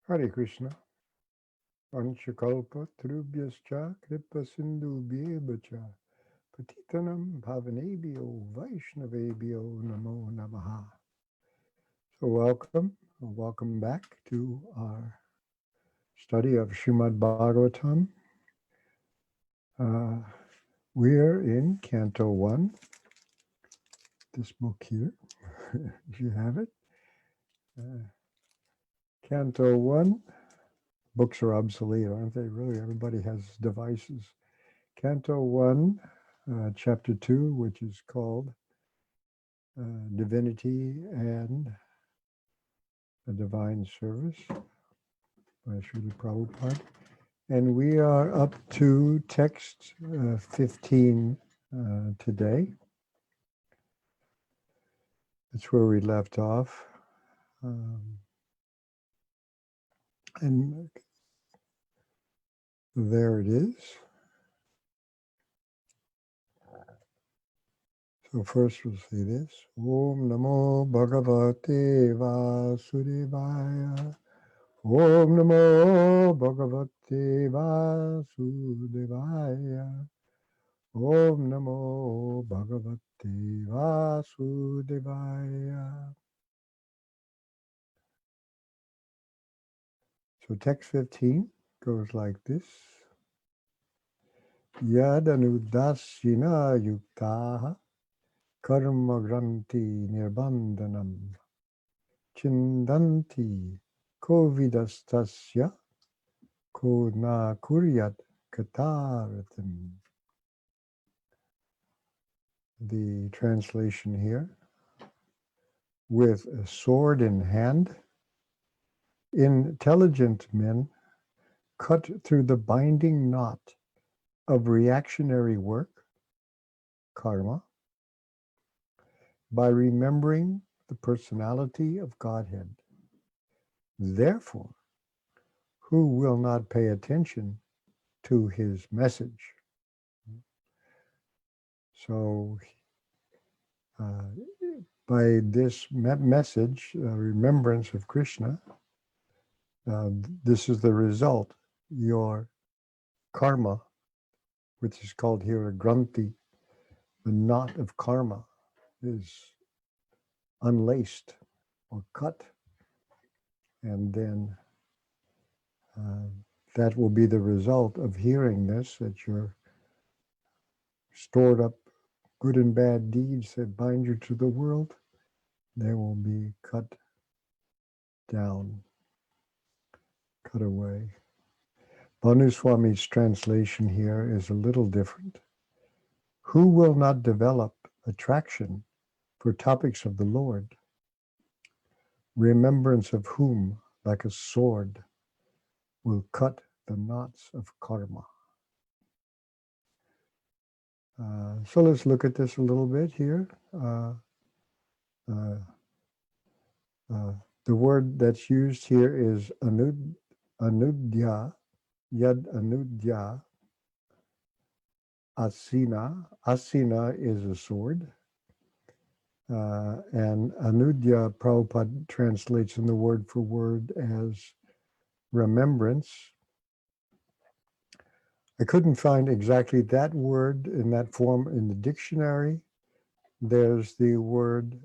Hare Krishna. Vanchakalpa Trubhyascha Kripa Sindhu Bhyevacha Patitanam Bhavanebhyo Vaishnavebhyo Namo Namaha. So welcome back to our study of Srimad Bhagavatam. Uh, we're in Canto 1, this book here, if you have it. Canto 1, books are obsolete, aren't they? Really, everybody has devices. Canto 1, Chapter 2, which is called Divinity and the Divine Service by Srila Prabhupada. And we are up to text 15 today. That's where we left off. And there it is. So first we'll say this. Om Namo Bhagavate Vasudevaya. Om Namo Bhagavate Vasudevaya. Om Namo Bhagavate Vasudevaya. So text 15 goes like this. Yadanudasina yuktaha karma granti nirbandhanam chindanti kovidastasya ko na kuryat kataratam. The translation here. With a sword in hand, intelligent men cut through the binding knot of reactionary work, karma, by remembering the personality of Godhead. Therefore, who will not pay attention to his message? So, by this message, remembrance of Krishna, this is the result. Your karma, which is called here a granti, the knot of karma, is unlaced or cut. And then that will be the result of hearing this, that your stored up good and bad deeds that bind you to the world, they will be cut down, cut away. Bhanu Swami's translation here is a little different. Who will not develop attraction for topics of the Lord? Remembrance of whom, like a sword, will cut the knots of karma. So let's look at this a little bit here. The word that's used here is anudya, yad anudya, asina. Asina is a sword. And anudya, Prabhupada translates in the word for word as remembrance. I couldn't find exactly that word in that form in the dictionary. There's the word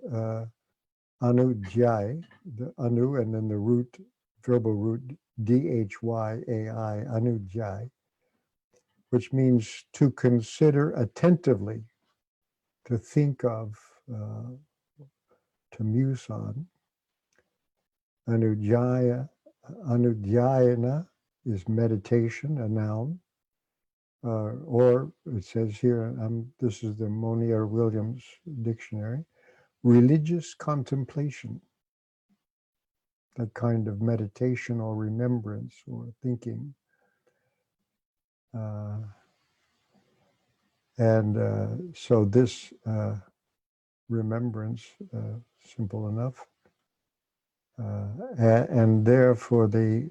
anujai, the anu, and then the root, verbal root, dhyai, anujai, which means to consider attentively, to think of, to muse on. Anujayana is meditation, a noun. Or it says here, this is the Monier-Williams dictionary, religious contemplation, that kind of meditation or remembrance or thinking. So this remembrance, simple enough, and therefore the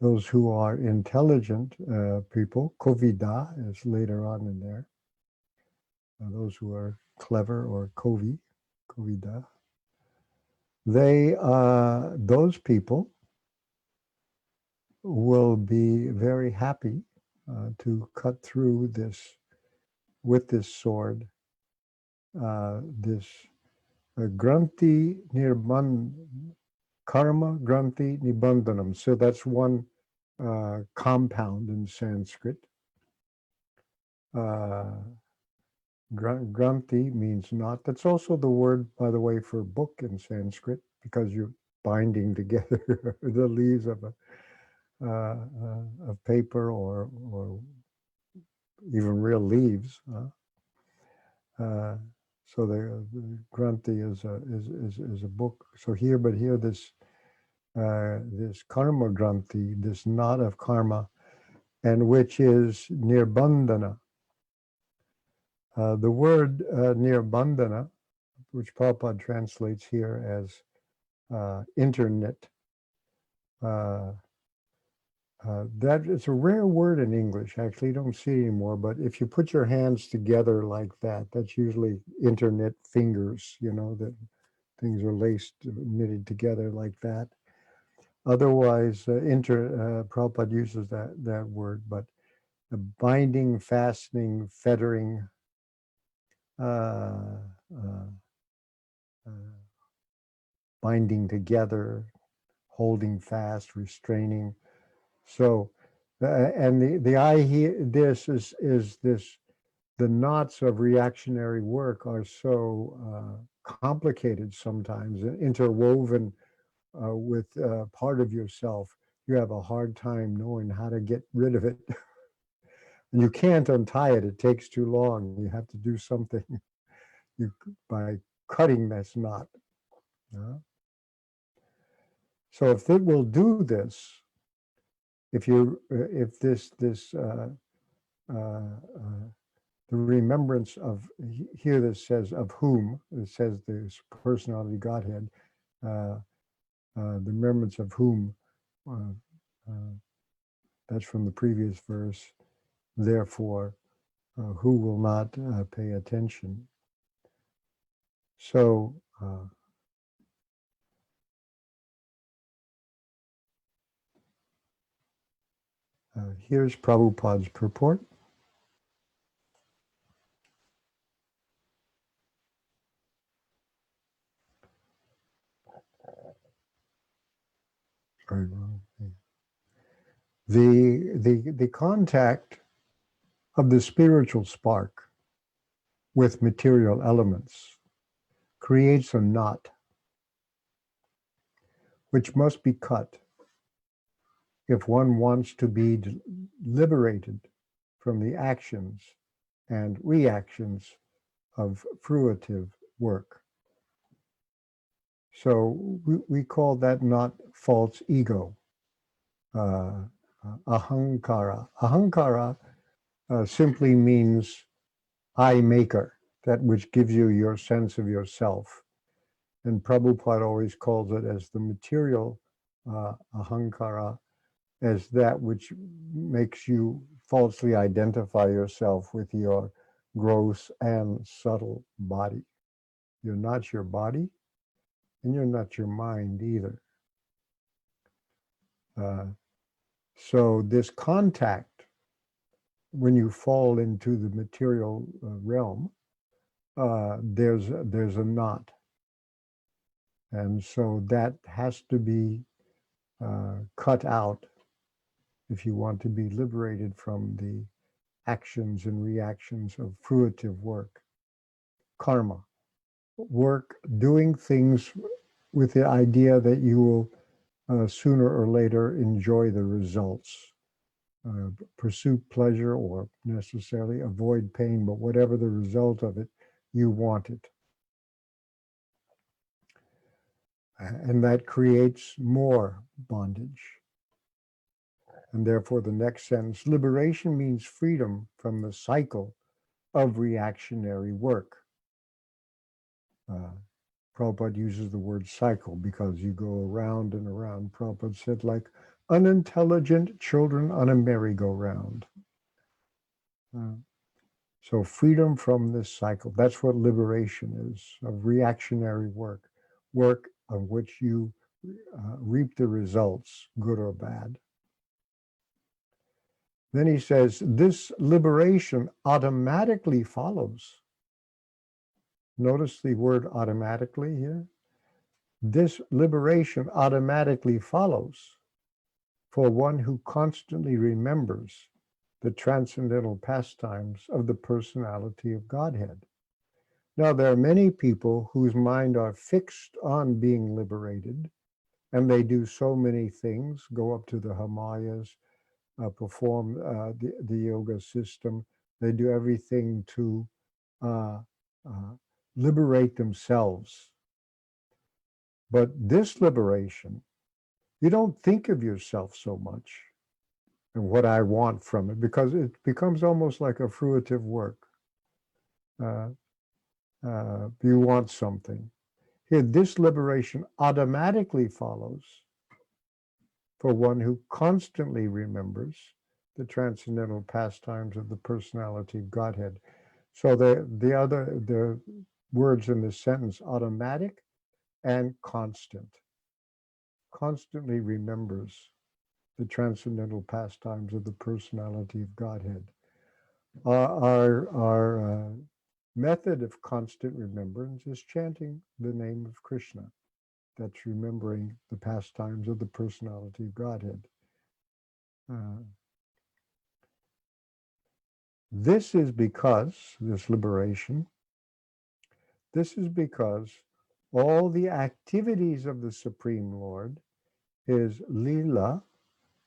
those who are intelligent people, kovida is later on in there. Those who are clever or kovida. those people will be very happy to cut through this with this sword, this granti nirban karma granti nibandhanam. So that's one compound in Sanskrit. Granti means knot. That's also the word, by the way, for book in Sanskrit, because you're binding together the leaves of paper or even real leaves. So the Granti is a book. So here, this this karma Granti, this knot of karma, and which is nirbandhana. The word nirbandhana, which Prabhupada translates here as internet, that is a rare word in English. Actually, you don't see it anymore. But if you put your hands together like that, that's usually internet fingers. You know, that things are laced, knitted together like that. Otherwise, Prabhupada uses that word, but binding, fastening, fettering, binding together, holding fast, restraining. So, and the idea this is this, the knots of reactionary work are so complicated sometimes, interwoven with part of yourself. You have a hard time knowing how to get rid of it. And you can't untie it. It takes too long. You have to do something by cutting this knot. So if it will do this, if the remembrance of, here this says of whom, it says this personality Godhead, the remembrance of whom, that's from the previous verse, therefore, who will not pay attention? So, here's Prabhupada's purport. The contact of the spiritual spark with material elements creates a knot which must be cut if one wants to be liberated from the actions and reactions of fruitive work. So we call that knot false ego, ahankara. Ahankara simply means I maker, that which gives you your sense of yourself. And Prabhupada always calls it as the material ahankara, as that which makes you falsely identify yourself with your gross and subtle body. You're not your body, and you're not your mind either. So this contact, when you fall into the material realm, there's a knot. And so that has to be cut out if you want to be liberated from the actions and reactions of fruitive work. Karma, work, doing things with the idea that you will sooner or later enjoy the results. Pursue pleasure or necessarily avoid pain, but whatever the result of it, you want it. And that creates more bondage. And therefore, the next sentence, liberation means freedom from the cycle of reactionary work. Prabhupada uses the word cycle because you go around and around. Prabhupada said, like unintelligent children on a merry-go-round. So freedom from this cycle, that's what liberation is, of reactionary work. Work on which you reap the results, good or bad. Then he says, this liberation automatically follows. Notice the word automatically here. This liberation automatically follows for one who constantly remembers the transcendental pastimes of the personality of Godhead. Now, there are many people whose mind are fixed on being liberated, and they do so many things, go up to the Himalayas, perform the yoga system. They do everything to liberate themselves. But this liberation, you don't think of yourself so much and what I want from it, because it becomes almost like a fruitive work. You want something. Here, this liberation automatically follows for one who constantly remembers the transcendental pastimes of the personality of Godhead. So the words in this sentence, automatic and constant, constantly remembers the transcendental pastimes of the personality of Godhead. Our method of constant remembrance is chanting the name of Krishna. That's remembering the pastimes of the personality of Godhead. This is because, this liberation, this is because all the activities of the Supreme Lord, his lila,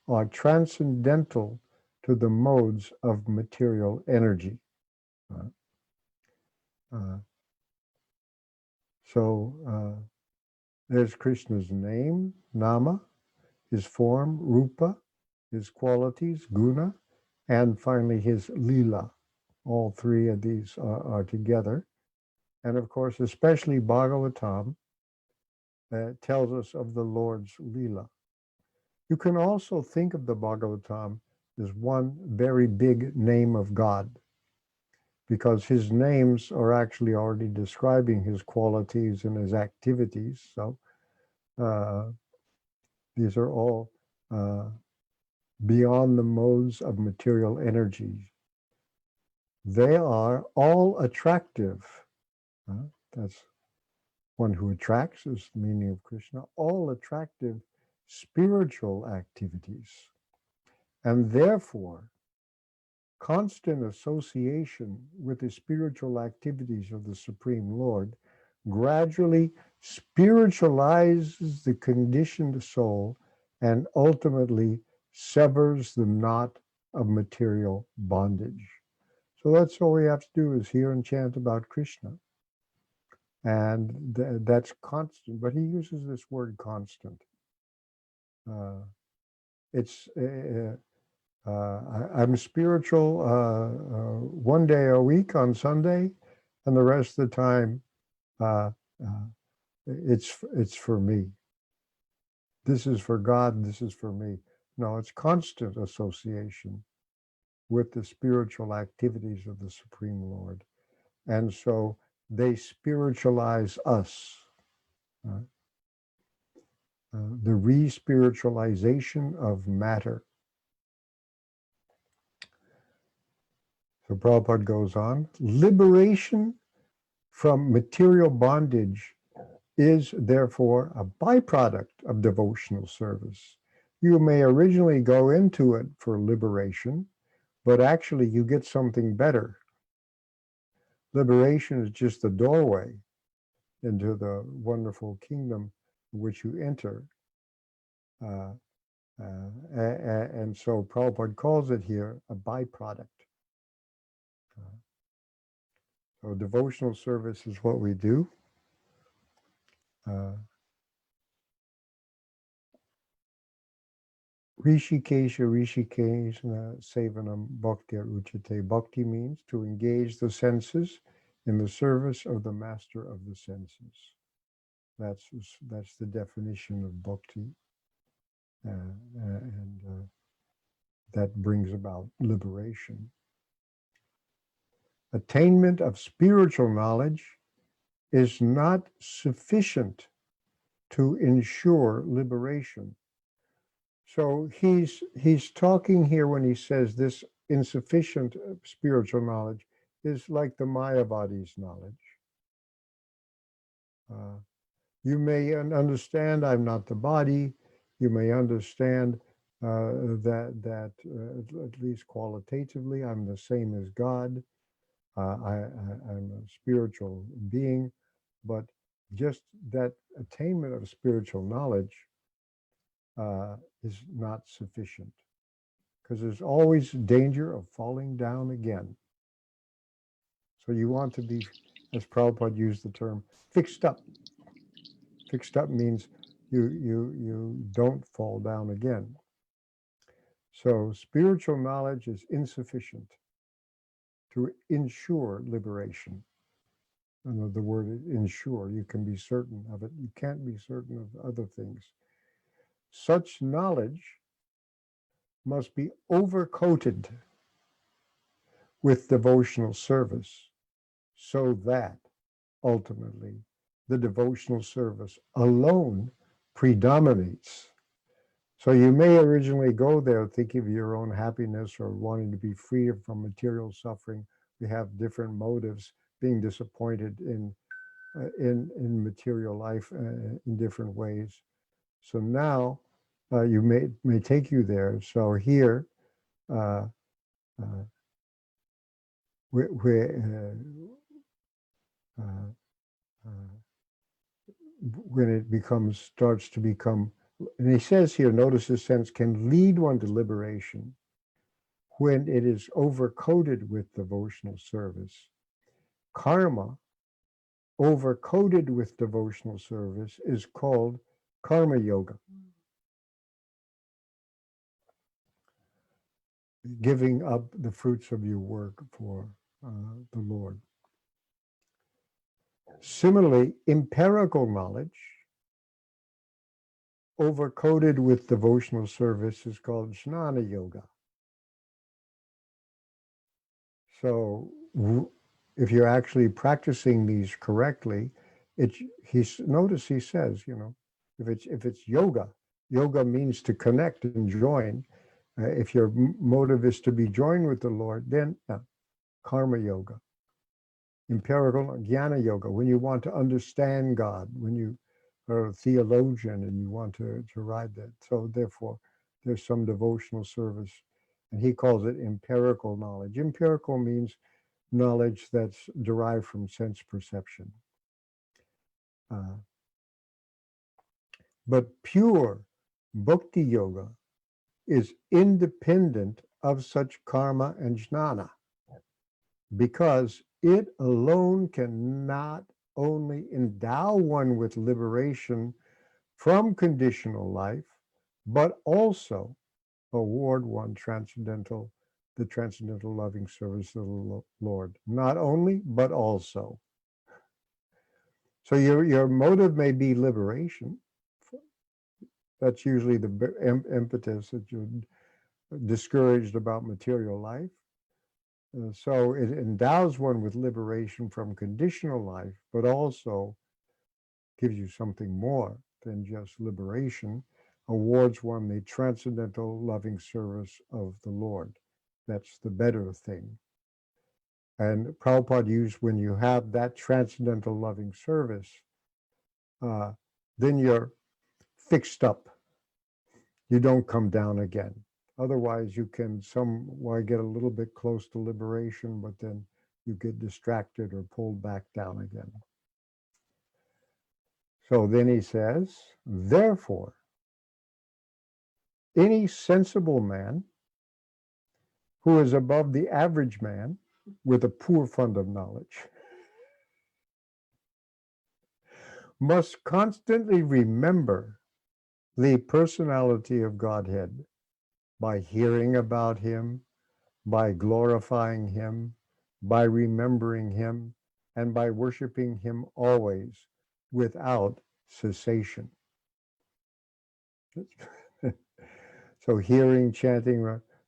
are transcendental to the modes of material energy. So there's Krishna's name, nama, his form, rupa, his qualities, guna, and finally his lila. All three of these are together. And of course, especially Bhagavatam tells us of the Lord's lila. You can also think of the Bhagavatam as one very big name of God, because his names are actually already describing his qualities and his activities. So these are all beyond the modes of material energy. They are all attractive. That's one who attracts is the meaning of Krishna. All attractive spiritual activities. And therefore, constant association with the spiritual activities of the Supreme Lord gradually spiritualizes the conditioned soul and ultimately severs the knot of material bondage. So that's all we have to do is hear and chant about Krishna. And that's constant, but he uses this word constant. I'm spiritual one day a week on Sunday, and the rest of the time it's for me. This is for God, this is for me. No, it's constant association with the spiritual activities of the Supreme Lord. And so they spiritualize us. The re-spiritualization of matter. So Prabhupada goes on, liberation from material bondage is therefore a byproduct of devotional service. You may originally go into it for liberation, but actually you get something better. Liberation is just the doorway into the wonderful kingdom in which you enter. And so Prabhupada calls it here a byproduct. So devotional service is what we do. Rishikesha Sevanam Bhaktir Uchate. Bhakti means to engage the senses in the service of the master of the senses. That's the definition of bhakti. And that brings about liberation. Attainment of spiritual knowledge is not sufficient to ensure liberation. So he's talking here when he says this insufficient spiritual knowledge is like the Mayavadi's knowledge. You may understand I'm not the body. You may understand that at least qualitatively I'm the same as God. I'm a spiritual being, but just that attainment of spiritual knowledge is not sufficient, because there's always danger of falling down again. So you want to be, as Prabhupada used the term, fixed up. Fixed up means you don't fall down again. So spiritual knowledge is insufficient to ensure liberation. And the word ensure, you can be certain of it. You can't be certain of other things. Such knowledge must be overcoated with devotional service, so that ultimately the devotional service alone predominates. So you may originally go there thinking of your own happiness or wanting to be free from material suffering. We have different motives, being disappointed in material life in different ways. So now you may take you there. So here, uh, uh, when it starts to become, and he says here, notice the sense, can lead one to liberation when it is overcoated with devotional service. Karma, overcoated with devotional service, is called karma yoga. Giving up the fruits of your work for the Lord. Similarly, empirical knowledge, overcoated with devotional service, is called jnana yoga. So if you're actually practicing these correctly, notice he says, if it's yoga, yoga means to connect and join. If your motive is to be joined with the Lord, then karma yoga. Empirical jnana yoga, when you want to understand God, when you are a theologian and you want to ride that. So therefore, there's some devotional service. And he calls it empirical knowledge. Empirical means knowledge that's derived from sense perception. But pure bhakti yoga is independent of such karma and jnana, because it alone can not only endow one with liberation from conditional life, but also award one the transcendental loving service of the Lord. Not only, but also. So your motive may be liberation. That's usually the impetus, that you're discouraged about material life. So it endows one with liberation from conditional life, but also gives you something more than just liberation, awards one the transcendental loving service of the Lord. That's the better thing. And Prabhupada used, when you have that transcendental loving service, then you're fixed up. You don't come down again. Otherwise, you can get a little bit close to liberation, but then you get distracted or pulled back down again. So then he says, therefore, any sensible man who is above the average man with a poor fund of knowledge must constantly remember the personality of Godhead by hearing about him, by glorifying him, by remembering him, and by worshiping him always without cessation. So hearing, chanting,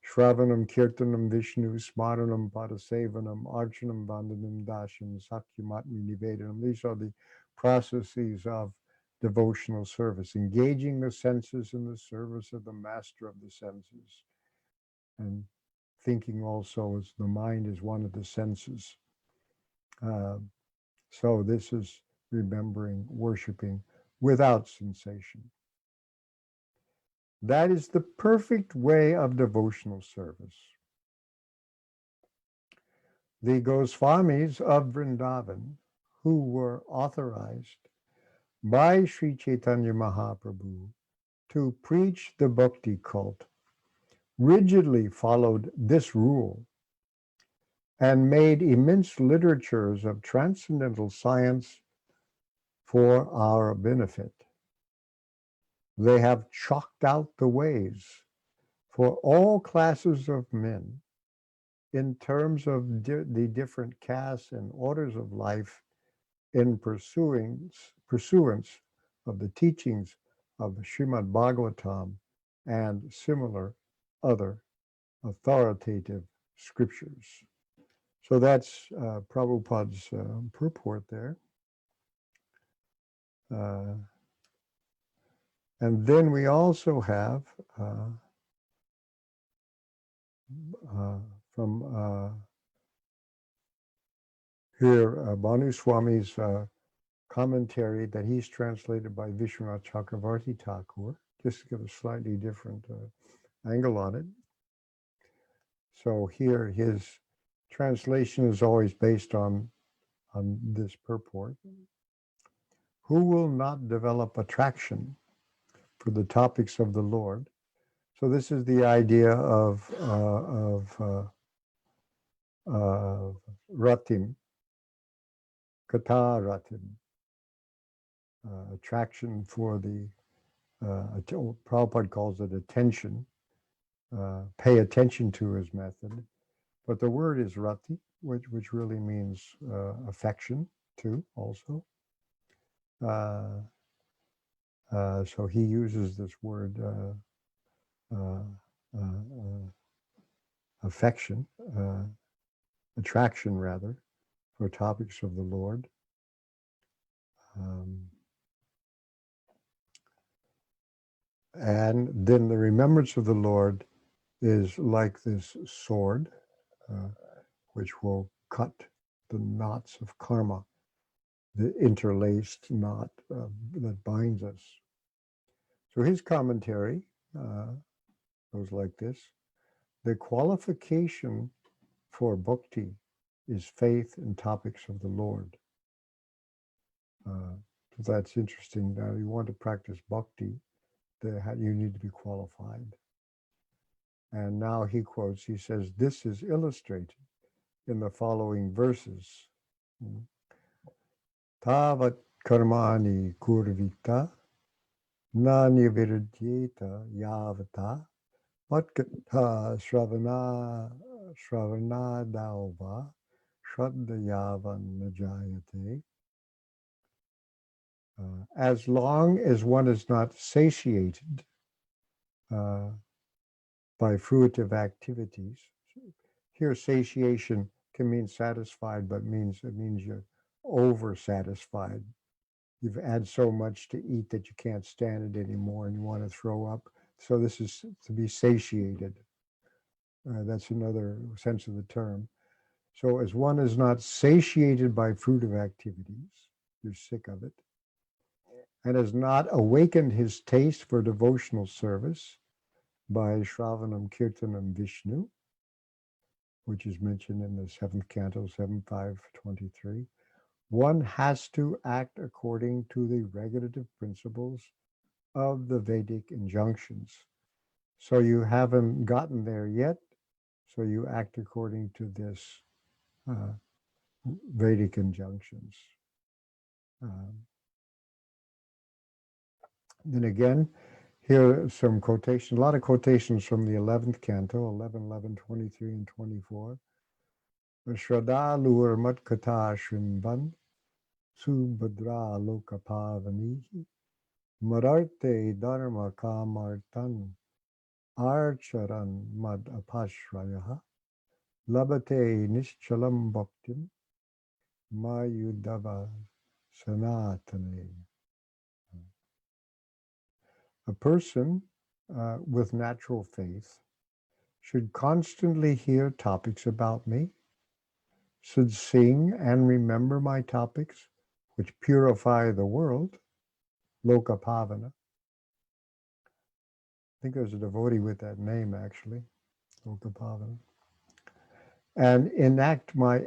Shravanam, Kirtanam, Vishnu, Smaranam, Padasevanam, Archanam, Vandanam, Dasham, Sakyamatmi, Nivedanam. These are the processes of devotional service, engaging the senses in the service of the master of the senses, and thinking also as the mind is one of the senses. So this is remembering, worshiping without sensation. That is the perfect way of devotional service. The Goswamis of Vrindavan, who were authorized by Sri Chaitanya Mahaprabhu to preach the bhakti cult, rigidly followed this rule and made immense literatures of transcendental science for our benefit. They have chalked out the ways for all classes of men in terms of the different castes and orders of life in pursuance of the teachings of the Srimad Bhagavatam and similar other authoritative scriptures. So that's Prabhupada's purport there. And then we also have from here Bhanu Swami's commentary that he's translated by Vishwanath Chakravarti Thakur, just to get a slightly different angle on it. So here his translation is always based on this purport. Who will not develop attraction for the topics of the Lord? So this is the idea of ratim, kata ratim, attraction for the, Prabhupada calls it attention, pay attention to his method. But the word is rati, which really means affection too, also. So he uses this word affection, attraction rather, for topics of the Lord. And then the remembrance of the Lord is like this sword, which will cut the knots of karma, the interlaced knot that binds us. So his commentary goes like this. The qualification for bhakti is faith in topics of the Lord. So that's interesting. Now, you want to practice bhakti, you need to be qualified. And now he quotes, he says, this is illustrated in the following verses. Tavat karmani kurvita nani virudyeta yavata matkata shravanadalva shraddhayavan najayate. As long as one is not satiated by fruitive activities. Here, satiation can mean satisfied, but it means you're over-satisfied. You've had so much to eat that you can't stand it anymore and you want to throw up. So this is to be satiated. That's another sense of the term. So as one is not satiated by fruitive activities, you're sick of it, and has not awakened his taste for devotional service by Shravanam Kirtanam Vishnu, which is mentioned in the 7th Canto, 7.5.23, one has to act according to the regulative principles of the Vedic injunctions. So you haven't gotten there yet, so you act according to this Vedic injunctions. Then again, here are some quotations, a lot of quotations from the 11th Canto, 11, 11, 23, and 24. Shraddha lur matkata shrimban subhadra lokapavanihi mararte dharma kamartan archaran mad apashrayaha labate nischalam bhaktim mayudava sanatane. A person with natural faith should constantly hear topics about me, should sing and remember my topics, which purify the world, Loka Pavana. I think there's a devotee with that name, actually, Loka Pavana. And enact my my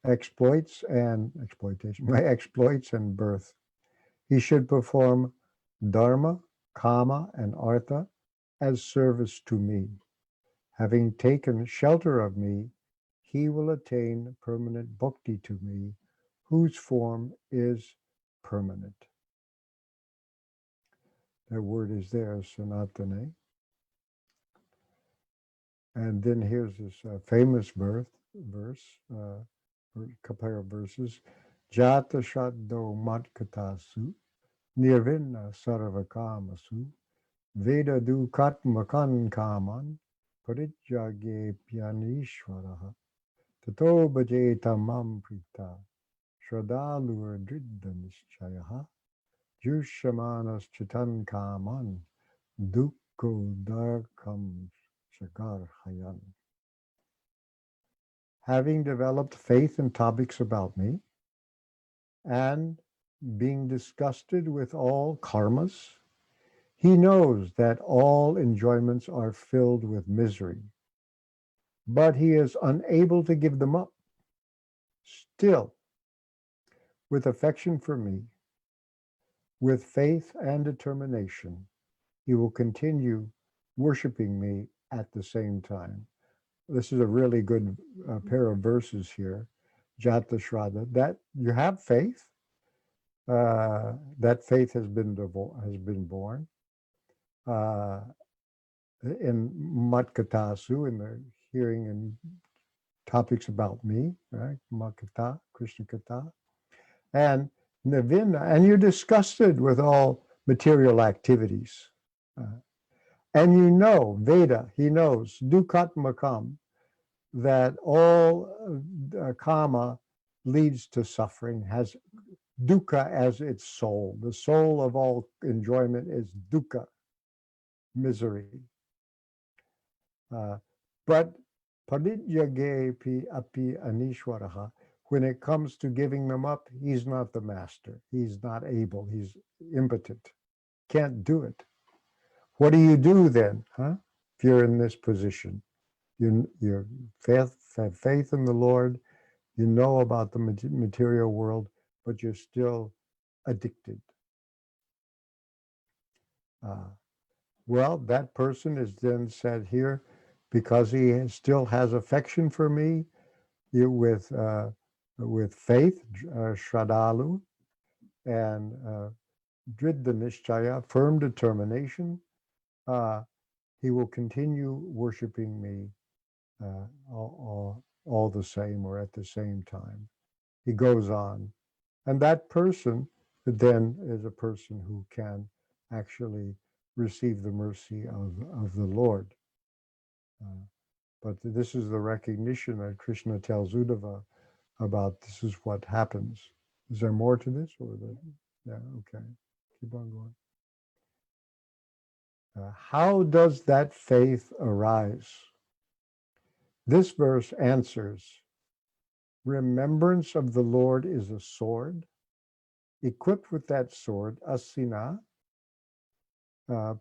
exploits and birth. He should perform dharma, kama, and artha as service to me. Having taken shelter of me, he will attain permanent bhakti to me, whose form is permanent. That word is there, sanatane. And then here's this famous verse, a pair of verses. Jata shaddo matkatasu, nirvinna sarvakamasu, veda dukatmakan kaman, parijjage pyanishvaraha, tato bhajeta mam prita, shradalur dridda nischayaha, jushamanas chitan kaman, dukko darkam shagarhayan. Having developed faith in topics about me, and being disgusted with all karmas, he knows that all enjoyments are filled with misery, but he is unable to give them up. Still, with affection for me, with faith and determination, he will continue worshiping me at the same time. This is a really good pair of verses here, Jata Shraddha, that you have faith. That faith has been born. In Matkatasu, in the hearing and topics about me, right? Matkata, Krishna Kata. And Navina, and you're disgusted with all material activities. And you know, Veda, he knows, Dukatmakam, that all karma leads to suffering, has dukkha as its soul. The soul of all enjoyment is dukkha, misery. But parijjage api anishwaraha, when it comes to giving them up, he's not the master. He's not able. He's impotent. Can't do it. What do you do then, huh? If you're in this position, you have faith in the Lord, you know about the material world, but you're still addicted. Well, that person is then said here, because he still has affection for me, with faith, Shradhalu, and Dridda Nishchaya, firm determination, he will continue worshiping me all the same, or at the same time. He goes on. And that person then is a person who can actually receive the mercy of the Lord. But this is the recognition that Krishna tells Uddhava about. This is what happens. Is there more to this? Yeah, okay. Keep on going. How does that faith arise? This verse answers, remembrance of the Lord is a sword. Equipped with that sword, asina,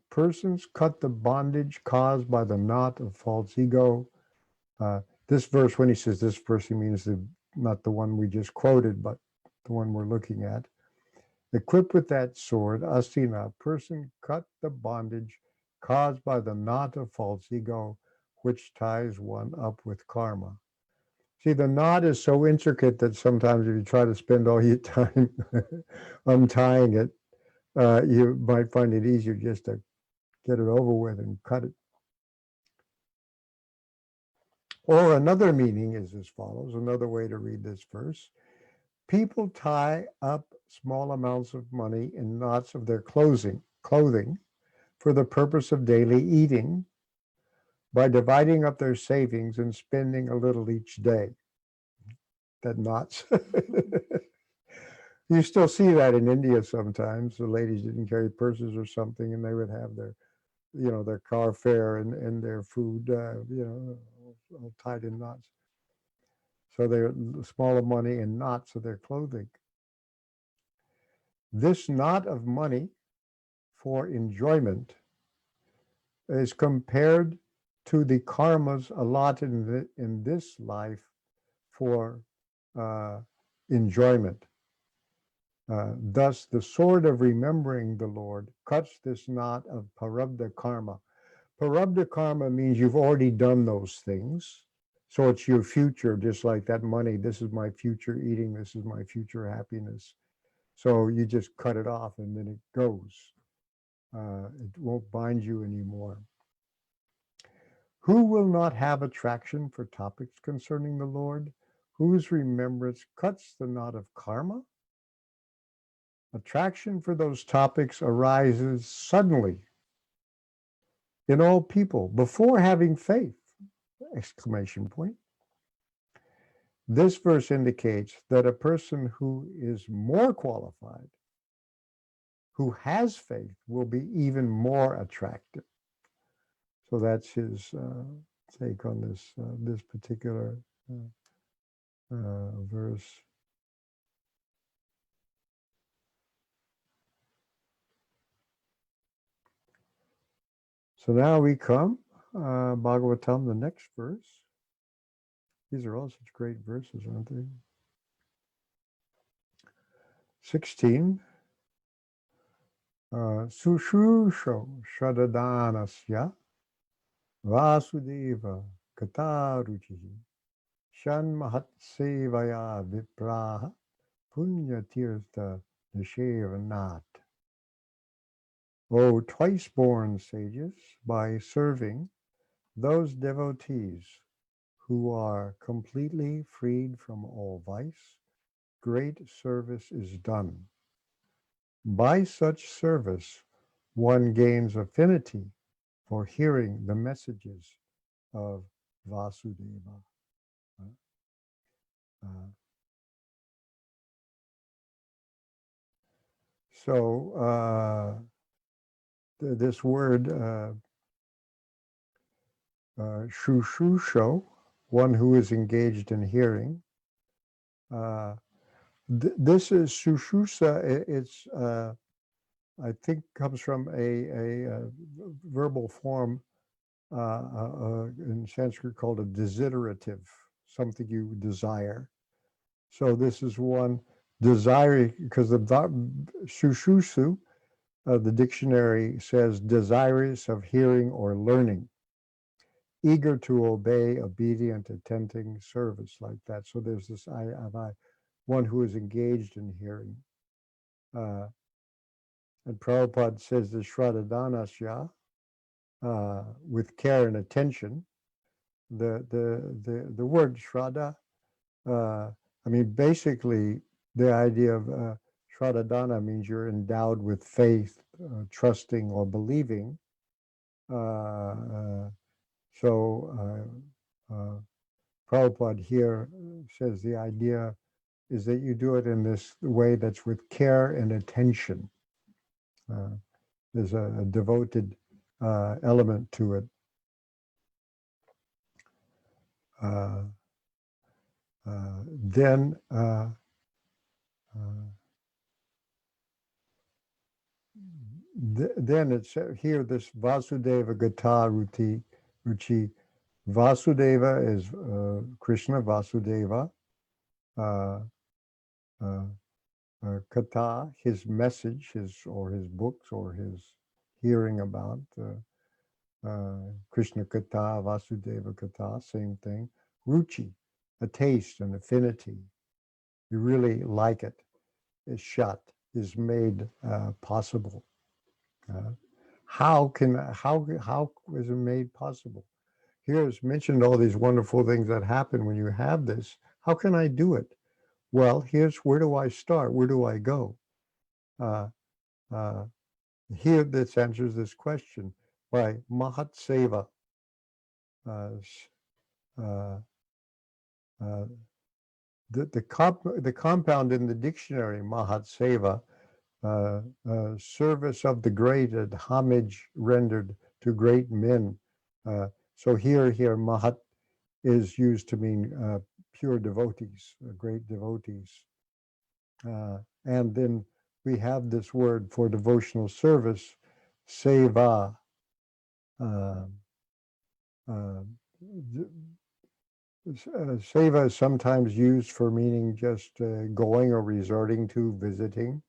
persons cut the bondage caused by the knot of false ego. This verse, when he says this verse, he means not the one we just quoted, but the one we're looking at. Equipped with that sword, asina, person cut the bondage caused by the knot of false ego, which ties one up with karma. See, the knot is so intricate that sometimes if you try to spend all your time untying it, you might find it easier just to get it over with and cut it. Or another meaning is as follows, another way to read this verse. People tie up small amounts of money in knots of their clothing for the purpose of daily eating by dividing up their savings and spending a little each day. That knots. You still see that in India sometimes. The ladies didn't carry purses or something, and they would have their, their car fare and their food, all tied in knots. So they're smaller money and knots of their clothing. This knot of money for enjoyment is compared to the karmas allotted in this life for enjoyment. Thus, the sword of remembering the Lord cuts this knot of parabdha karma. Parabdha karma means you've already done those things. So it's your future, just like that money. This is my future eating. This is my future happiness. So you just cut it off and then it goes. It won't bind you anymore. Who will not have attraction for topics concerning the Lord? Whose remembrance cuts the knot of karma? Attraction for those topics arises suddenly in all people before having faith! Exclamation point. This verse indicates that a person who is more qualified, who has faith, will be even more attractive. So that's his take on this particular verse. So now we come, Bhagavatam, the next verse. These are all such great verses, aren't they? 16. Sushusho Shadadanasya Vasudeva Kataruchihi Shanmahatsevaya Vipraha Punyatirtha Nishevanat. O twice-born sages, by serving those devotees who are completely freed from all vice, great service is done. By such service, one gains affinity for hearing the messages of Vasudeva. This word, shushusho, one who is engaged in hearing, this is shushusa. It's I think comes from a verbal form in Sanskrit called a desiderative, something you desire. So this is one desiring, because the shushusu, the dictionary says desirous of hearing or learning, eager to obey, obedient, attending, service, like that. So there's this one who is engaged in hearing. And Prabhupada says the Shraddhadanasya, with care and attention. The word Shraddha, basically the idea of Shraddhadana means you're endowed with faith, trusting or believing. Prabhupada here says the idea is that you do it in this way that's with care and attention. There's a devoted element to it. Then it's here, this Vasudeva Gata Ruchi. Vasudeva is Krishna, Vasudeva. Kata, his message, his books, or his hearing about Krishna Kata, Vasudeva Kata, same thing. Ruchi, a taste, an affinity. You really like it. Is shut, is made possible. How is it made possible? Here it's mentioned all these wonderful things that happen when you have this. How can I do it? Well, here's where do I start? Where do I go? Here, this answers this question by Mahat Seva. the compound in the dictionary, Mahat Seva, service of the great and homage rendered to great men. So here, Mahat is used to mean pure devotees, great devotees. And then we have this word for devotional service, seva. Uh, uh, Seva is sometimes used for meaning just going or resorting to, visiting,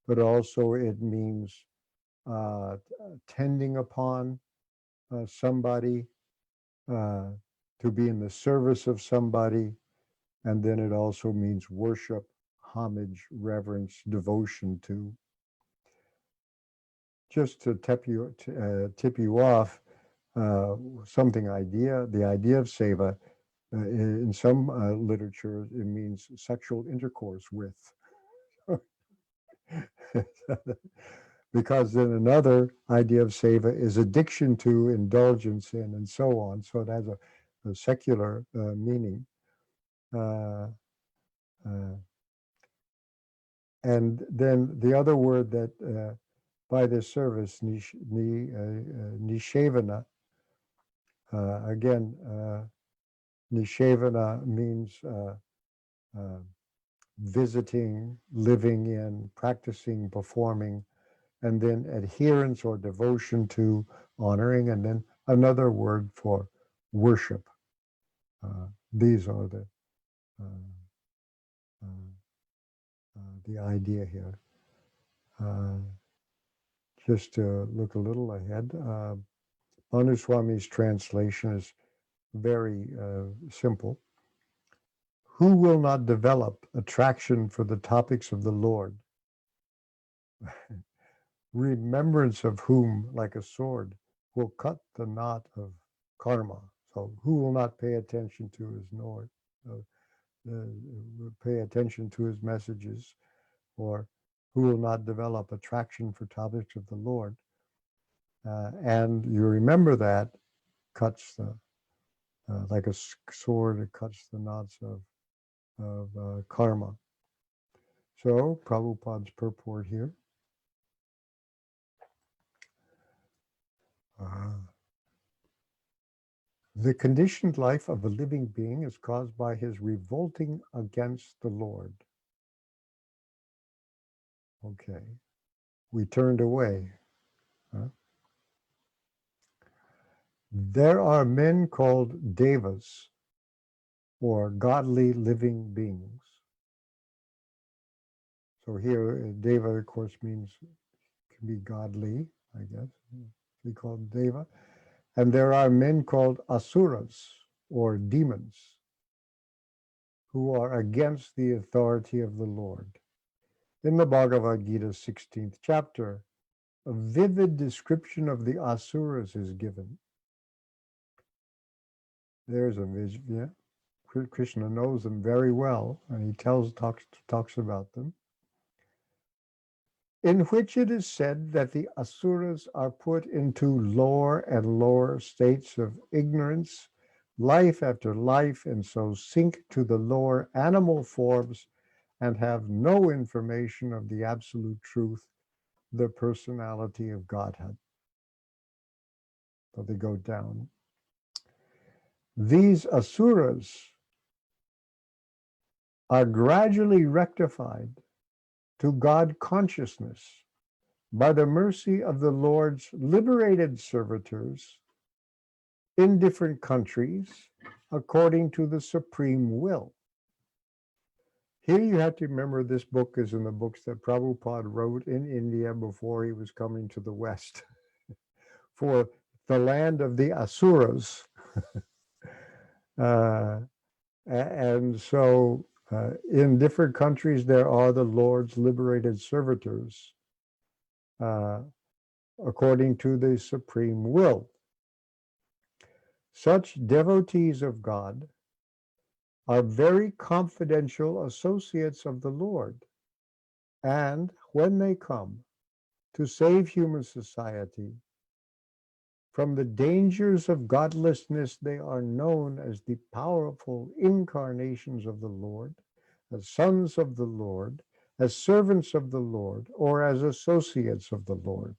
but also it means tending upon somebody, to be in the service of somebody, and then it also means worship, homage, reverence, devotion to. Just to tip you off, the idea of seva, in some literature, it means sexual intercourse with. Because then another idea of seva is addiction to, indulgence in, and so on. So it has a secular meaning. And then the other word that by this service, nishavana, again, nishavana means visiting, living in, practicing, performing, and then adherence or devotion to, honoring, and then another word for worship. These are the idea here. Just to look a little ahead, Manuswami's translation is very simple. Who will not develop attraction for the topics of the Lord? Remembrance of whom, like a sword, will cut the knot of karma. So who will not pay attention to his Lord, pay attention to his messages, or who will not develop attraction for topics of the Lord? And you remember that cuts the, like a sword, it cuts the knots of karma. So Prabhupada's purport here. The conditioned life of a living being is caused by his revolting against the Lord. Okay, we turned away. There are men called devas, or godly living beings. So here, deva, of course, means, can be godly, I guess. We call deva. And there are men called asuras, or demons, who are against the authority of the Lord. In the Bhagavad Gita 16th chapter, a vivid description of the asuras is given. There's a vision, yeah. Krishna knows them very well, and he talks about them, in which it is said that the asuras are put into lower and lower states of ignorance, life after life, and so sink to the lower animal forms and have no information of the absolute truth, the personality of Godhead. So they go down. These asuras are gradually rectified to God consciousness by the mercy of the Lord's liberated servitors in different countries according to the supreme will. Here you have to remember this book is in the books that Prabhupada wrote in India before he was coming to the West for the land of the Asuras. And so in different countries, there are the Lord's liberated servitors according to the supreme will. Such devotees of God are very confidential associates of the Lord. And when they come to save human society from the dangers of godlessness, they are known as the powerful incarnations of the Lord, as sons of the Lord, as servants of the Lord, or as associates of the Lord.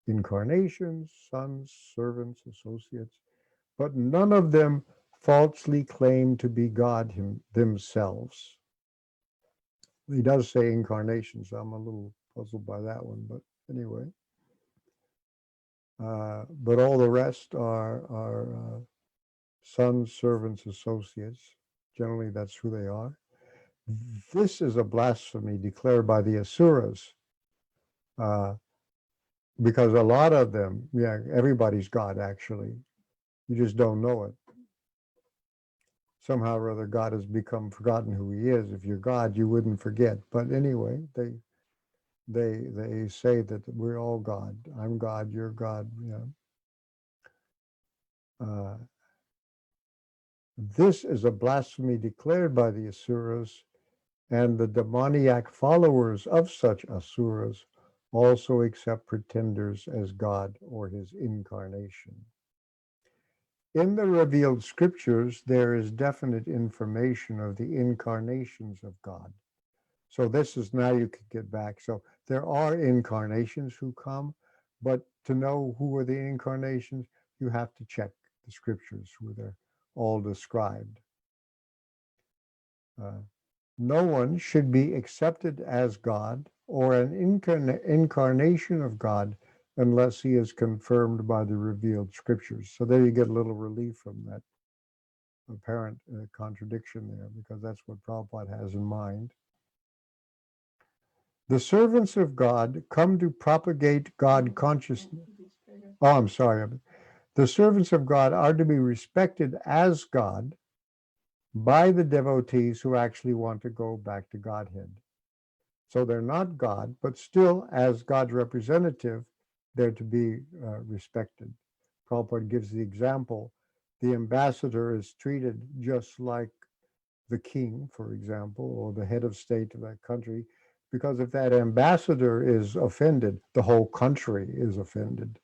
Incarnations, sons, servants, associates, but none of them falsely claim to be God themselves. He does say incarnations. I'm a little puzzled by that one, but anyway. But all the rest are sons, servants, associates. Generally, that's who they are. This is a blasphemy declared by the Asuras, because a lot of them, yeah, everybody's God, actually. You just don't know it. Somehow or other, God has become forgotten who he is. If you're God, you wouldn't forget. But anyway, they say that we're all God. I'm God, you're God. This is a blasphemy declared by the Asuras, and the demoniac followers of such Asuras also accept pretenders as God or his incarnation. In the revealed scriptures, there is definite information of the incarnations of God. So this is, now you can get back. So there are incarnations who come, but to know who are the incarnations, you have to check the scriptures where they're all described. No one should be accepted as God or an incarnation of God unless he is confirmed by the revealed scriptures. So there you get a little relief from that apparent contradiction there, because that's what Prabhupada has in mind. The servants of God come to propagate God consciousness. Oh, I'm sorry. The servants of God are to be respected as God by the devotees who actually want to go back to Godhead. So they're not God, but still, as God's representative, they're to be respected. Prabhupada gives the example. The ambassador is treated just like the king, for example, or the head of state of that country, because if that ambassador is offended, the whole country is offended.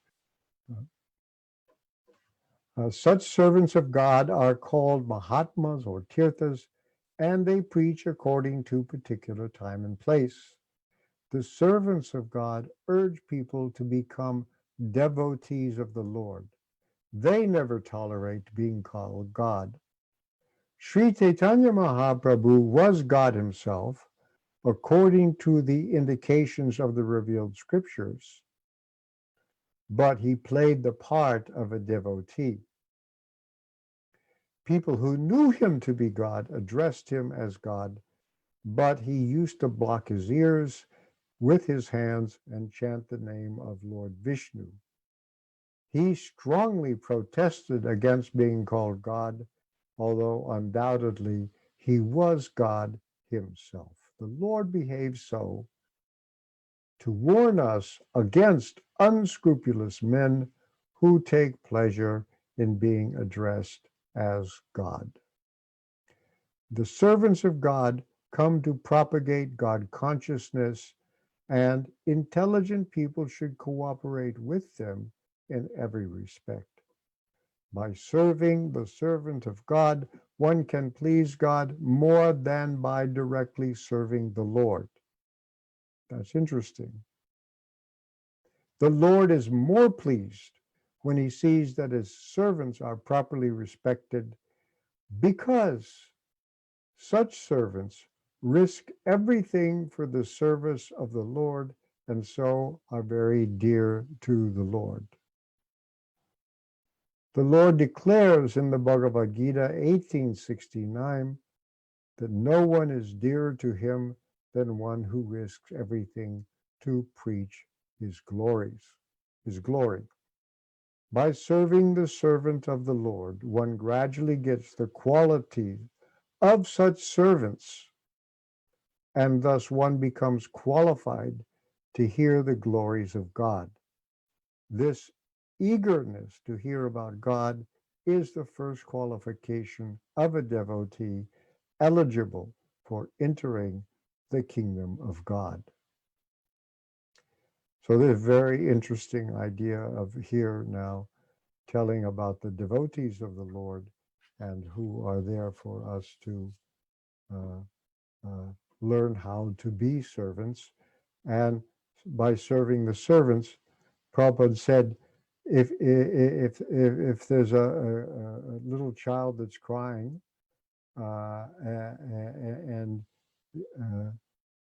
Such servants of God are called Mahatmas or Tirthas, and they preach according to particular time and place. The servants of God urge people to become devotees of the Lord. They never tolerate being called God. Sri Chaitanya Mahaprabhu was God himself, according to the indications of the revealed scriptures, but he played the part of a devotee. People who knew him to be God addressed him as God, but he used to block his ears with his hands and chant the name of Lord Vishnu. He strongly protested against being called God, although undoubtedly he was God himself. The Lord behaves so to warn us against unscrupulous men who take pleasure in being addressed as God. The servants of God come to propagate God consciousness, and intelligent people should cooperate with them in every respect. By serving the servant of God, one can please God more than by directly serving the Lord. That's interesting. The Lord is more pleased when he sees that his servants are properly respected, because such servants risk everything for the service of the Lord and so are very dear to the Lord. The Lord declares in the Bhagavad Gita 1869 that no one is dearer to him than one who risks everything to preach his glory. By serving the servant of the Lord, one gradually gets the quality of such servants, and thus one becomes qualified to hear the glories of God. This eagerness to hear about God is the first qualification of a devotee eligible for entering the kingdom of God. So this very interesting idea of here now telling about the devotees of the Lord and who are there for us to uh, learn how to be servants. And by serving the servants, Prabhupada said, if there's a little child that's crying, and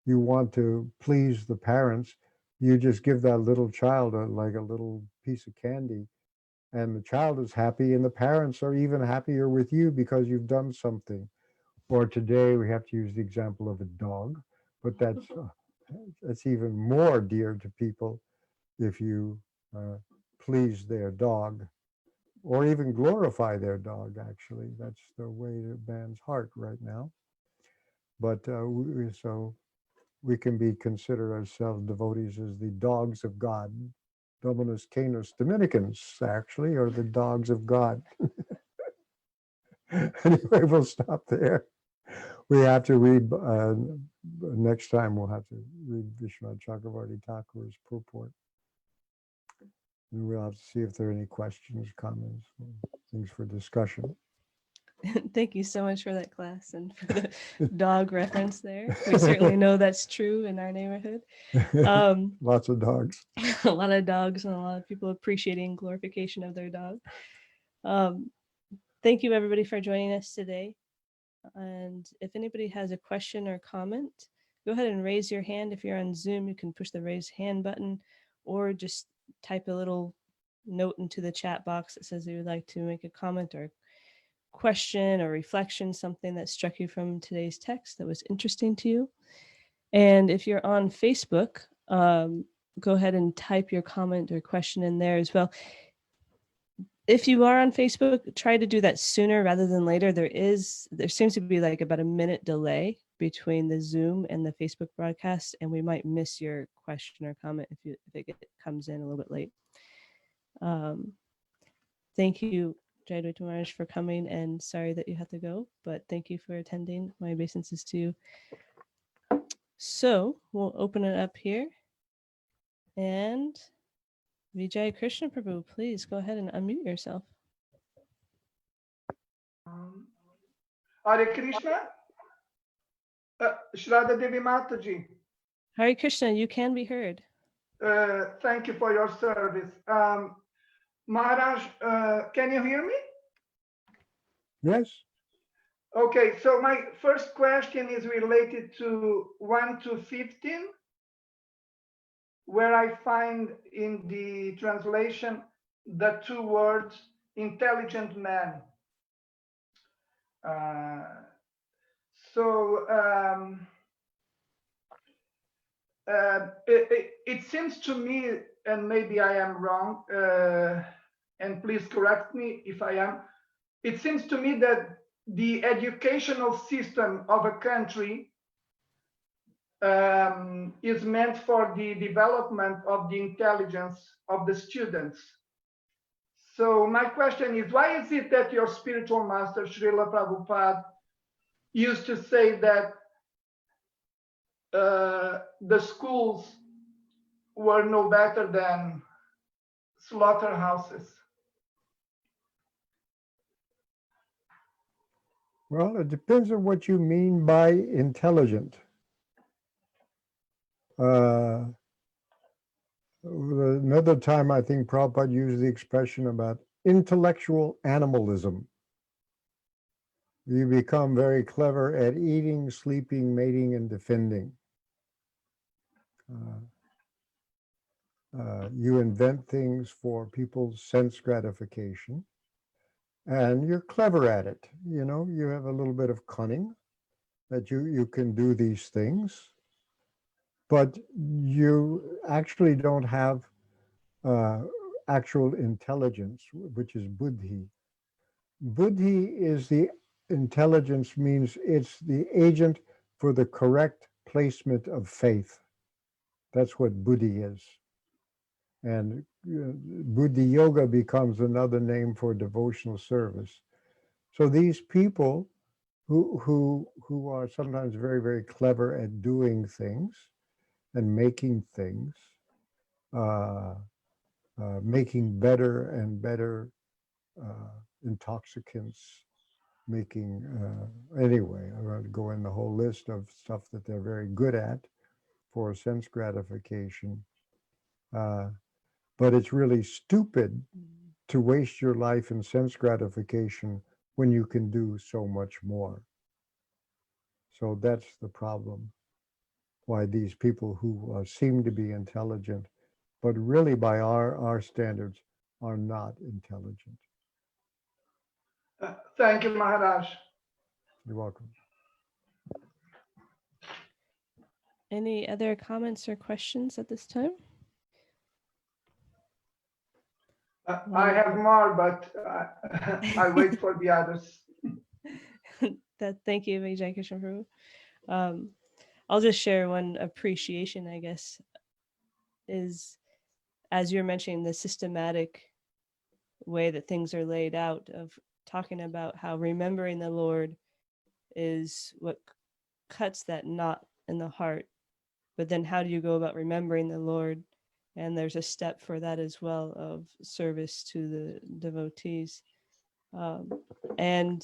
you want to please the parents, you just give that little child like a little piece of candy, and the child is happy, and the parents are even happier with you because you've done something. Or today we have to use the example of a dog, but that's even more dear to people if you please their dog, or even glorify their dog. Actually, that's the way to man's heart right now. But so we can be consider ourselves devotees as the dogs of God. Dominus Canis Dominicans, actually, are the dogs of God. Anyway, we'll stop there. We have to read, next time we'll have to read Vishwanath Chakravarti Thakur's purport. And we'll have to see if there are any questions, comments, things for discussion. Thank you so much for that class and for the dog reference there. We certainly know that's true in our neighborhood. Lots of dogs. A lot of dogs and a lot of people appreciating glorification of their dog. Thank you everybody for joining us today. And if anybody has a question or comment, go ahead and raise your hand. If you're on Zoom, you can push the raise hand button or just type a little note into the chat box that says you would like to make a comment or question or reflection, something that struck you from today's text that was interesting to you. And if you're on Facebook, go ahead and type your comment or question in there as well. If you are on Facebook, try to do that sooner rather than later. There seems to be like about a minute delay between the Zoom and the Facebook broadcast, and we might miss your question or comment if it comes in a little bit late. Thank you, Jayadvaita Maharaj, for coming, and sorry that you had to go, but thank you for attending. My obeisances to you. So we'll open it up here. And Vijay Krishna Prabhu, please go ahead and unmute yourself. Hare Krishna. Shraddha Devi Mataji. Hare Krishna, you can be heard. Thank you for your service. Maharaj, can you hear me? Yes. Okay, so my first question is related to 1 to 15, where I find in the translation the two words intelligent man. It seems to me, and maybe I am wrong, and please correct me if I am, it seems to me that the educational system of a country is meant for the development of the intelligence of the students. So my question is, why is it that your spiritual master, Srila Prabhupada, used to say that the schools were no better than slaughterhouses? Well, it depends on what you mean by intelligent. Another time, I think Prabhupada used the expression about intellectual animalism. You become very clever at eating, sleeping, mating, and defending. You invent things for people's sense gratification, and you're clever at it. You know, you have a little bit of cunning that you can do these things, but you actually don't have actual intelligence, which is buddhi. Buddhi is the intelligence, means it's the agent for the correct placement of faith. That's what buddhi is. And buddhi yoga becomes another name for devotional service. So these people who are sometimes very, very clever at doing things and making things, making better and better intoxicants, making, anyway, I'm going to go in the whole list of stuff that they're very good at for sense gratification. But it's really stupid to waste your life in sense gratification when you can do so much more. So that's the problem. Why these people who seem to be intelligent, but really by our standards, are not intelligent. Thank you, Maharaj. You're welcome. Any other comments or questions at this time? I have more, but I wait for the others. Thank you, Vijay Krishna Prabhu. I'll just share one appreciation, I guess, is as you're mentioning the systematic way that things are laid out of talking about how remembering the Lord is what cuts that knot in the heart. But then how do you go about remembering the Lord? And there's a step for that as well of service to the devotees. And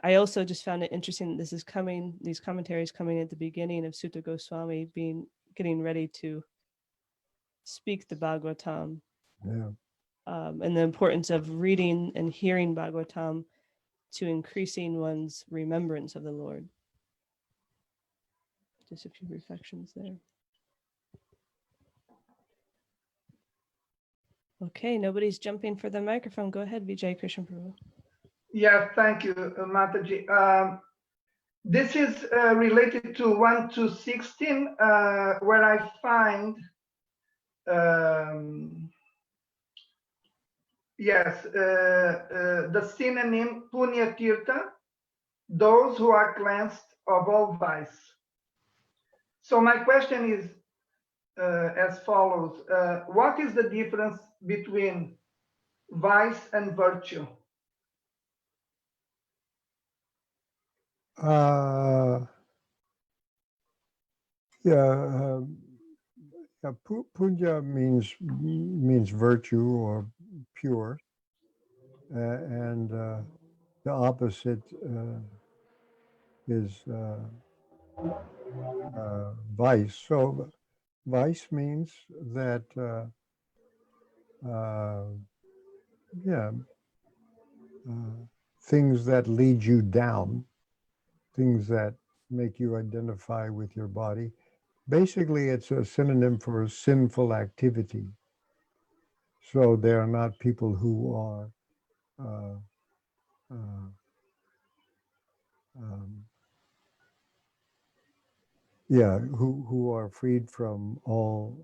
I also just found it interesting that this is coming, these commentaries coming at the beginning of Sutta Goswami getting ready to speak the Bhagavatam. Yeah. And the importance of reading and hearing Bhagavatam to increasing one's remembrance of the Lord. Just a few reflections there. Okay, nobody's jumping for the microphone. Go ahead, Vijay Krishna Prabhu. Yeah, thank you, Mataji. This is related to 1 to 16, where I find, yes, the synonym Punya Tirtha, those who are cleansed of all vice. So my question is as follows. What is the difference between vice and virtue? Yeah, punya means virtue or pure, and the opposite is vice. So vice means that things that lead you down, things that make you identify with your body. Basically, it's a synonym for a sinful activity. So they are not people who are who are freed from all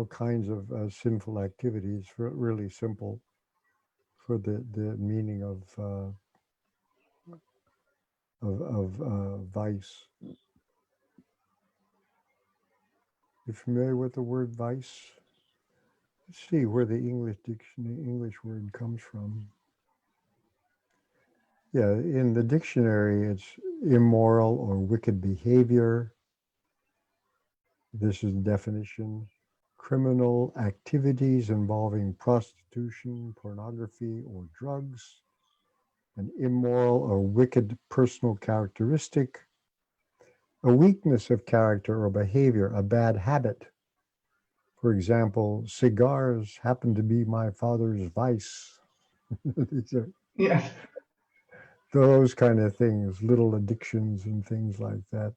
kinds of sinful activities. Really simple for the meaning of vice. You familiar with the word vice? Let's see where the English word comes from. Yeah, in the dictionary, it's immoral or wicked behavior. This is the definition. Criminal activities involving prostitution, pornography, or drugs. An immoral or wicked personal characteristic. A weakness of character or behavior, a bad habit. For example, cigars happen to be my father's vice. These are Yes. those kind of things, little addictions and things like that.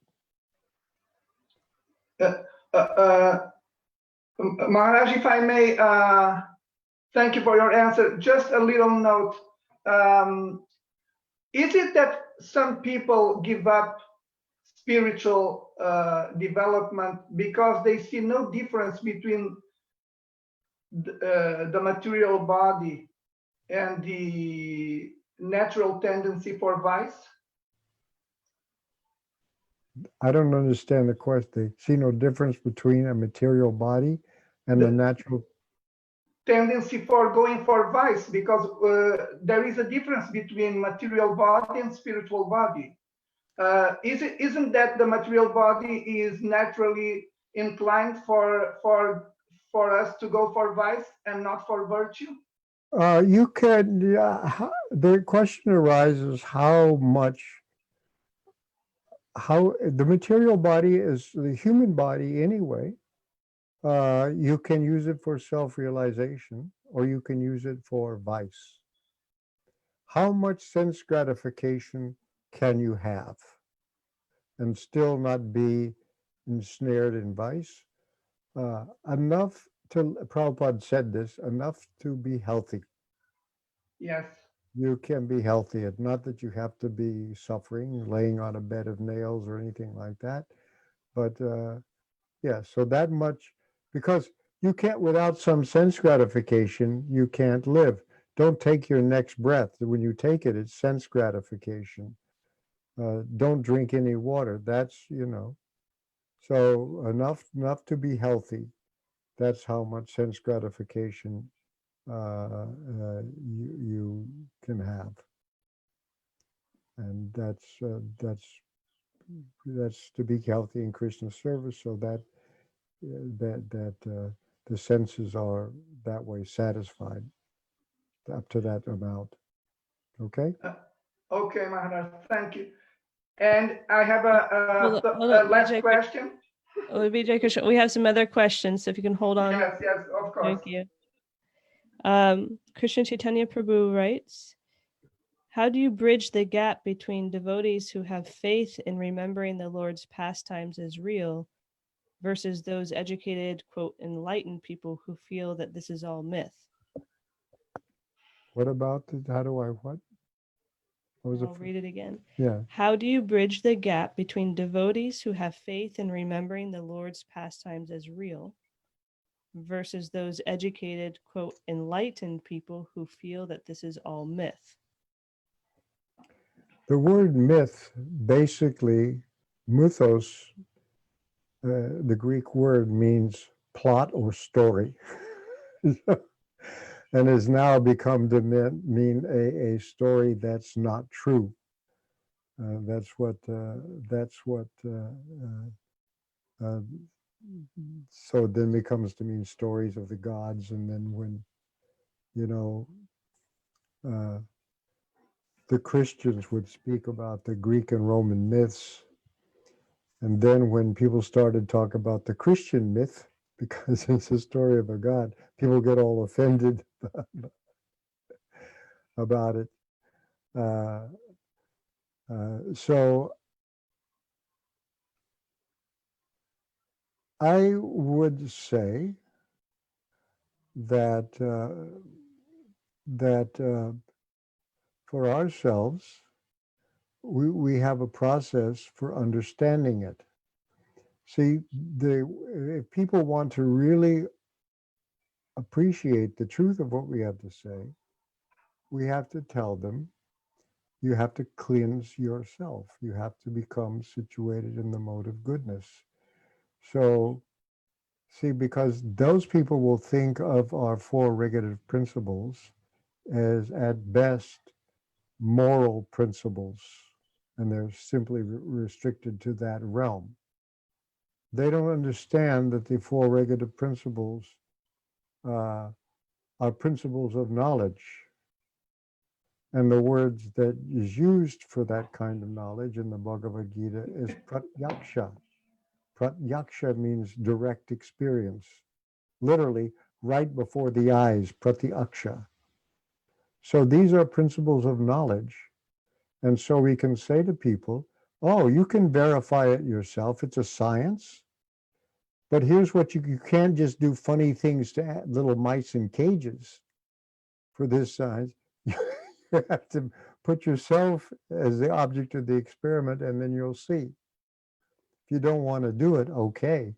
Maharaj, if I may, thank you for your answer. Just a little note. Is it that some people give up spiritual development because they see no difference between the material body and the natural tendency for vice? I don't understand the question. They see no difference between a material body and the natural tendency for going for vice, because there is a difference between material body and spiritual body. Isn't that the material body is naturally inclined for us to go for vice and not for virtue? You can, the question arises how the material body is the human body anyway. You can use it for self-realization, or you can use it for vice. How much sense gratification can you have and still not be ensnared in vice? Enough to, Prabhupada said this, enough to be healthy. Yes. You can be healthy. It's not that you have to be suffering, laying on a bed of nails or anything like that. But yeah, so that much, because you can't, without some sense gratification, you can't live. Don't take your next breath. When you take it, it's sense gratification. Don't drink any water. That's, so enough to be healthy. That's how much sense gratification you can have. And that's to be healthy in Krishna service, so that the senses are that way satisfied up to that amount. Okay. Okay, Maharaj, thank you. And I have Hold a on, last Vijay, question. Vijay Krishna, we have some other questions, so if you can hold on. Yes, yes, of course. Thank you. Krishna Chaitanya Prabhu writes, how do you bridge the gap between devotees who have faith in remembering the Lord's pastimes as real versus those educated, quote, enlightened people who feel that this is all myth? What about how do I what? What was I'll read it again. Yeah. How do you bridge the gap between devotees who have faith in remembering the Lord's pastimes as real versus those educated, quote, enlightened people who feel that this is all myth? The word myth, basically, mythos, the Greek word means plot or story, and has now become to mean a story that's not true. That's what. So it then becomes to mean stories of the gods, and then when the Christians would speak about the Greek and Roman myths, and then when people started talking about the Christian myth, because it's a story of a god, people get all offended about it. So I would say that for ourselves, we have a process for understanding it. See, if people want to really appreciate the truth of what we have to say, we have to tell them, you have to cleanse yourself. You have to become situated in the mode of goodness. So, see, because those people will think of our four regulative principles as at best moral principles, and they're simply restricted to that realm. They don't understand that the four regulative principles are principles of knowledge. And the words that is used for that kind of knowledge in the Bhagavad Gita is pratyaksha. Pratyaksha means direct experience, literally right before the eyes, pratyaksha. So these are principles of knowledge. And so we can say to people, oh, you can verify it yourself. It's a science. But here's what you can't just do funny things to little mice in cages for this science. You have to put yourself as the object of the experiment, and then you'll see. If you don't want to do it, okay.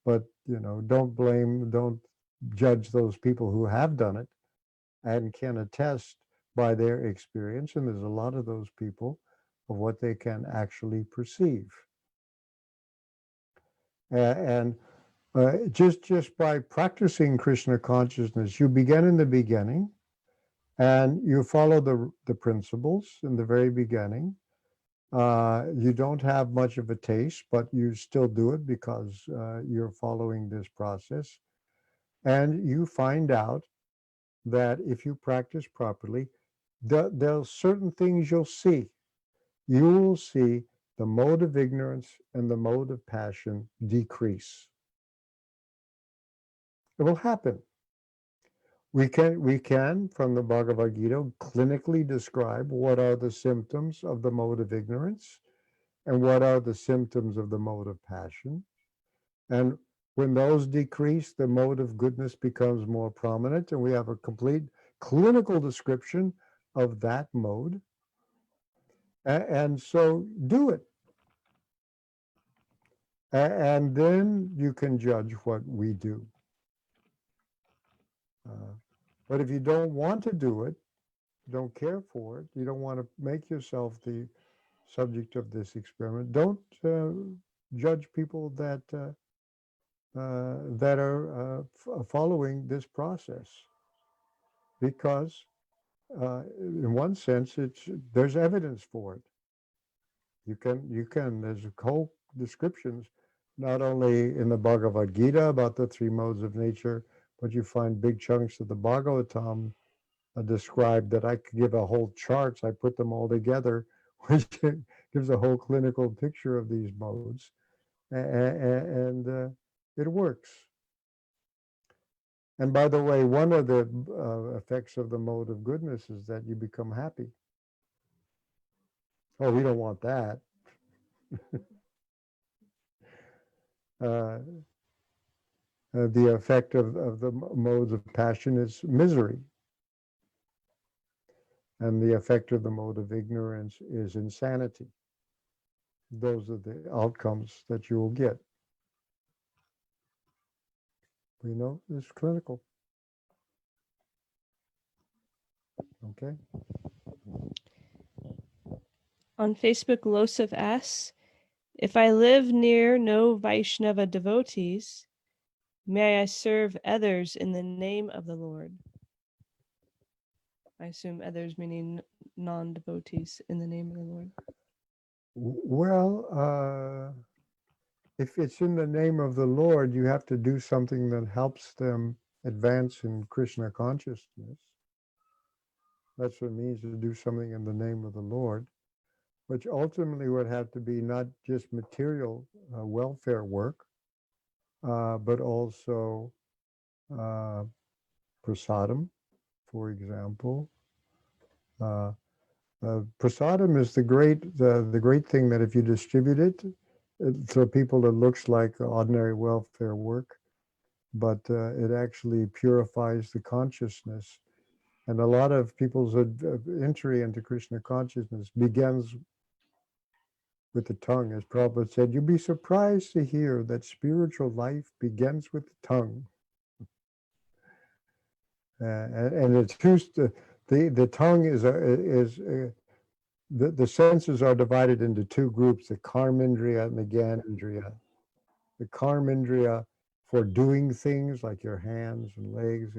But, don't judge those people who have done it and can attest by their experience. And there's a lot of those people of what they can actually perceive. And just by practicing Krishna consciousness, you begin in the beginning and you follow the principles in the very beginning. You don't have much of a taste, but you still do it because you're following this process. And you find out that if you practice properly, there's certain things you'll see. You will see the mode of ignorance and the mode of passion decrease. It will happen. We can, from the Bhagavad Gita, clinically describe what are the symptoms of the mode of ignorance and what are the symptoms of the mode of passion. And when those decrease, the mode of goodness becomes more prominent, and we have a complete clinical description of that mode. And so do it. And then you can judge what we do. But if you don't want to do it, don't care for it, you don't want to make yourself the subject of this experiment, don't judge people that are following this process, because in one sense there's evidence for it. You can there's whole descriptions not only in the Bhagavad Gita about the three modes of nature, but you find big chunks of the Bhagavatam described that I could give a whole charts. I put them all together, which gives a whole clinical picture of these modes, and it works. And by the way, one of the effects of the mode of goodness is that you become happy. Oh, we don't want that. The effect of the modes of passion is misery. And the effect of the mode of ignorance is insanity. Those are the outcomes that you will get. We know it's clinical. Okay. On Facebook, Losif asks, if I live near no Vaishnava devotees, may I serve others in the name of the Lord? I assume others meaning non-devotees, in the name of the Lord. Well, if it's in the name of the Lord, you have to do something that helps them advance in Krishna consciousness. That's what it means to do something in the name of the Lord, which ultimately would have to be not just material welfare work, but also prasadam, for example. Prasadam is the great thing that if you distribute it to people, it looks like ordinary welfare work, but it actually purifies the consciousness. And a lot of people's entry into Krishna consciousness begins with the tongue. As Prabhupada said, you'd be surprised to hear that spiritual life begins with the tongue. And it's the tongue is the senses are divided into two groups: the karmindriya and the gyanindriya. The karmindriya for doing things like your hands and legs,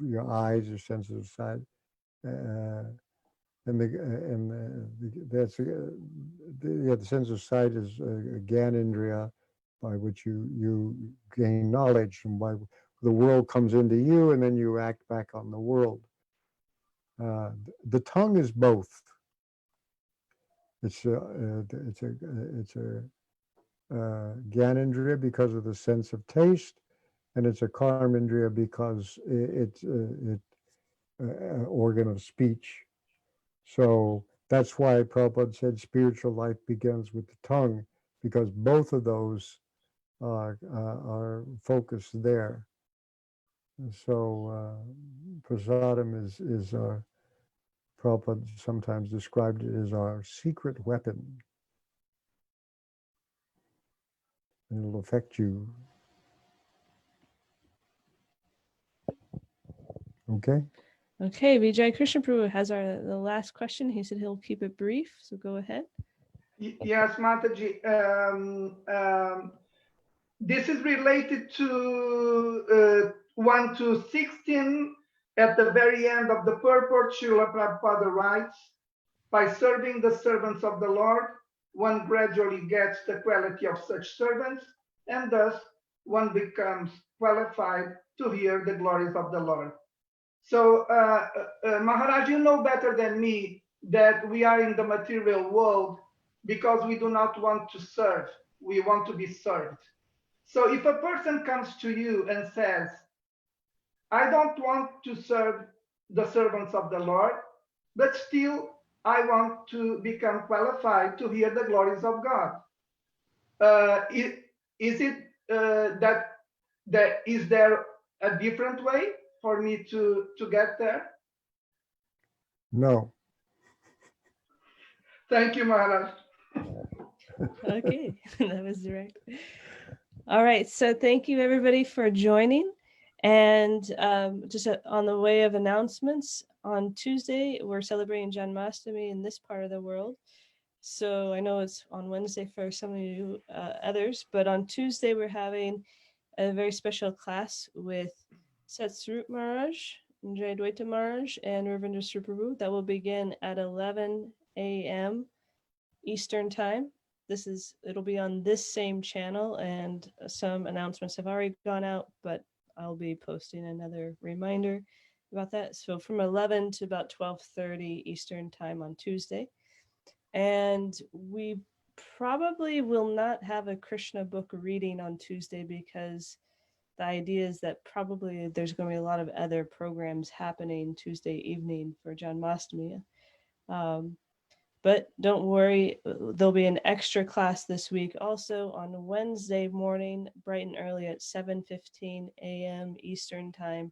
your eyes, your senses of sight, the sense of sight is a gyanindriya, by which you gain knowledge, and by the world comes into you, and then you act back on the world. The tongue is both. It's a gyanindriya because of the sense of taste, and it's a karmindriya because it's an organ of speech. So that's why Prabhupada said spiritual life begins with the tongue, because both of those are focused there. So prasadam is Prabhupada sometimes described it as our secret weapon. And it'll affect you. Okay? Okay, Vijay Krishna Prabhu has the last question. He said he'll keep it brief, so go ahead. Yes, Mataji. This is related to 1 to 16. At the very end of the purport, Srila Prabhupada writes, by serving the servants of the Lord, one gradually gets the quality of such servants, and thus one becomes qualified to hear the glories of the Lord. So, Maharaj, you know better than me that we are in the material world because we do not want to serve, we want to be served. So if a person comes to you and says, I don't want to serve the servants of the Lord, but still I want to become qualified to hear the glories of God. Is it that is there a different way for me to get there? No. Thank you, Maharaj. Okay, that was direct. All right, so thank you everybody for joining. And just on the way of announcements, on Tuesday, we're celebrating Janmashtami in this part of the world. So I know it's on Wednesday for some of you others, but on Tuesday, we're having a very special class with Svarupa Maharaj, Jayadvaita Maharaj, and Ravindra Prabhu that will begin at 11 a.m. Eastern Time. It'll be on this same channel, and some announcements have already gone out, but I'll be posting another reminder about that. So from 11 to about 12:30 Eastern Time on Tuesday. And we probably will not have a Krishna book reading on Tuesday because the idea is that probably there's going to be a lot of other programs happening Tuesday evening for Janmashtami. But don't worry, there'll be an extra class this week also on Wednesday morning, bright and early at 7:15 a.m. Eastern Time.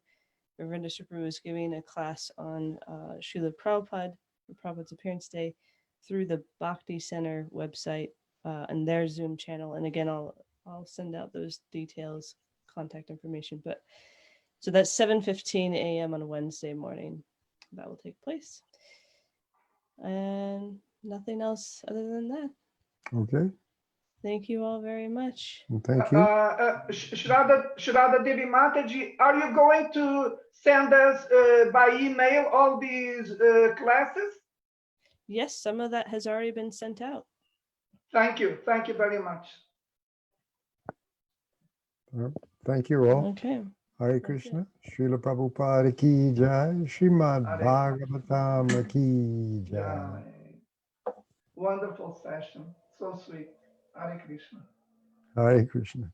Ravindra Prabhu is giving a class on Srila Prabhupada, Prabhupada's Appearance Day, through the Bhakti Center website and their Zoom channel. And again, I'll send out those details, contact information. But so that's 7:15 a.m. on Wednesday morning. That will take place. And nothing else other than that. Okay. Thank you all very much. Well, thank you. Shraddha Devi Mataji, are you going to send us by email all these classes? Yes, some of that has already been sent out. Thank you very much. Thank you all. Okay. Hare Krishna. Srila Prabhupada ki jai. Srimad Hare Bhagavatam ki jai. Jai. Wonderful session. So sweet. Hare Krishna. Hare Krishna.